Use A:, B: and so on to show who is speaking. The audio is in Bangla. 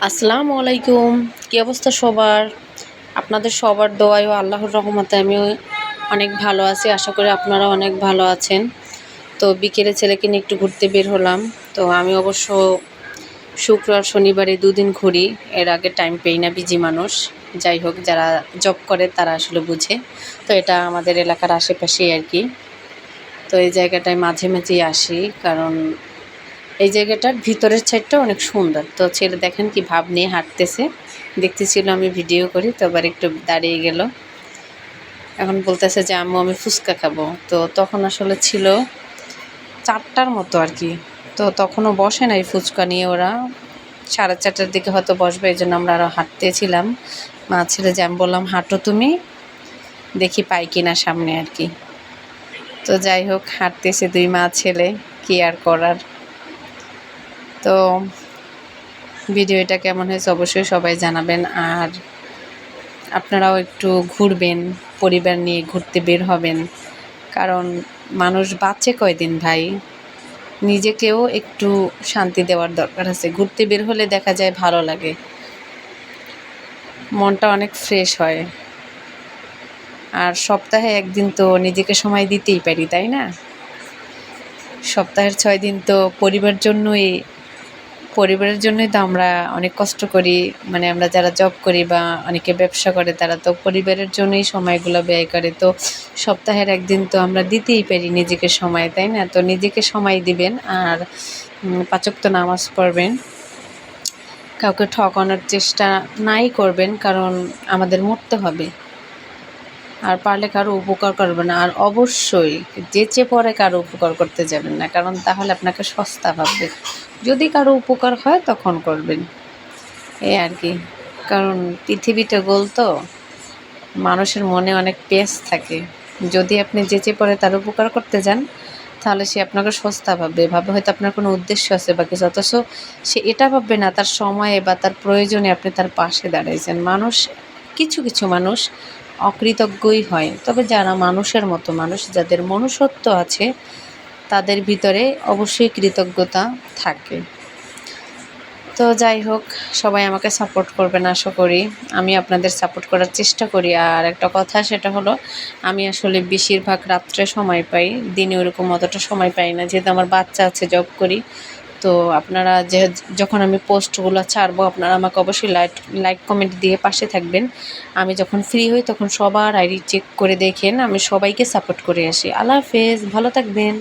A: আসসালামু আলাইকুম। কী অবস্থা সবার? আপনাদের সবার দোয়ায় ও আল্লাহর রহমতে আমিও অনেক ভালো আছি। আশা করি আপনারাও অনেক ভালো আছেন। তো বিকেলে ছেলেকে নিয়ে একটু ঘুরতে বের হলাম। তো আমি অবশ্য শুক্র আর শনিবারে দুদিন ঘুরি। এর আগে টাইম পাই না, বিজি মানুষ। যাই হোক, যারা জব করে তারা আসলে বুঝে। তো এটা আমাদের এলাকার আশেপাশেই আর কি। তো এই জায়গাটায় মাঝে মাঝেই আসি, কারণ এই জায়গাটার ভিতরের সাইডটা অনেক সুন্দর। তো ছেলে দেখেন কি ভাব নিয়ে হাঁটতেছে, দেখতেছিল আমি ভিডিও করি, তো আবার একটু দাঁড়িয়ে গেল। এখন বলতেছে যে আম্মু আমি ফুচকা খাবো। তো তখন আসলে ছিল 4টার মতো আর কি। তো তখনও বসে নাই ফুচকা নিয়ে ওরা, 4:30টার দিকে হয়তো বসবে, এই জন্য আমরা আরও হাঁটতেছিলাম। মা ছেলে যে আমি বললাম হাঁটো তুমি, দেখি পাই কিনা সামনে আর কি। তো যাই হোক, হাঁটতেছে দুই মা ছেলে, কি আর করার। তো ভিডিওটা কেমন হয়েছে অবশ্যই সবাই জানাবেন। আর আপনারাও একটু ঘুরবেন, পরিবার নিয়ে ঘুরতে বের হবেন, কারণ মানুষ বাঁচে কয়দিন ভাই, নিজেকেও একটু শান্তি দেওয়ার দরকার আছে। ঘুরতে বের হলে দেখা যায় ভালো লাগে, মনটা অনেক ফ্রেশ হয়। আর সপ্তাহে একদিন তো নিজেকে সময় দিতেই পারি, তাই না? সপ্তাহের 6 দিন তো পরিবারের জন্যই তো আমরা অনেক কষ্ট করি। মানে আমরা যারা জব করি বা অনেকে ব্যবসা করে, তারা তো পরিবারের জন্যই সময়গুলো ব্যয় করে। তো সপ্তাহের একদিন তো আমরা দিতেই পারি নিজেকে সময়, তাই না? তো নিজেকে সময় দিবেন, আর 5 ওয়াক্ত নামাজ পড়বেন। কাউকে ঠকানোর চেষ্টা নাই করবেন, কারণ আমাদের মরতে হবে। আর পারলে কারো উপকার করবেন না। আর অবশ্যই যেচে পরে কারো উপকার করতে যাবেন না, কারণ তাহলে আপনাকে সস্তা ভাববে। যদি কারো উপকার হয় তখন করবেন, এই আর কি। কারণ পৃথিবীটা গোল, তো মানুষের মনে অনেক পেঁচ থাকে। যদি আপনি যেচে পরে তার উপকার করতে যান, তাহলে সে আপনাকে সস্তা ভাববে হয়তো আপনার কোনো উদ্দেশ্য আছে বা কিছু, অথচ সে এটা ভাববে না তার সময়ে বা তার প্রয়োজনে আপনি তার পাশে দাঁড়িয়েছেন। কিছু কিছু মানুষ অকৃতজ্ঞই হয়, তবে যারা মানুষের মতো মানুষ, যাদের মনুষ্যত্ব আছে, তাদের ভিতরে অবশ্যই কৃতজ্ঞতা থাকে। তো যাই হোক, সবাই আমাকে সাপোর্ট করবেন আশা করি। আমি আপনাদের সাপোর্ট করার চেষ্টা করি। আর একটা কথা, সেটা হলো আমি আসলে বেশিরভাগ রাত্রে সময় পাই, দিনে ওরকম অতটা সময় পাই না, যেহেতু আমার বাচ্চা আছে, জব করি। তো আপনারা যখন আমি পোস্টগুলো ছাড়বো, আপনারা আমাকে অবশ্যই লাইক কমেন্ট দিয়ে পাশে থাকবেন। আমি যখন ফ্রি হই তখন সবার আইডি চেক করে দেখেন, আমি সবাইকে সাপোর্ট করে আসি। আল্লাহ হাফেজ, ভালো থাকবেন।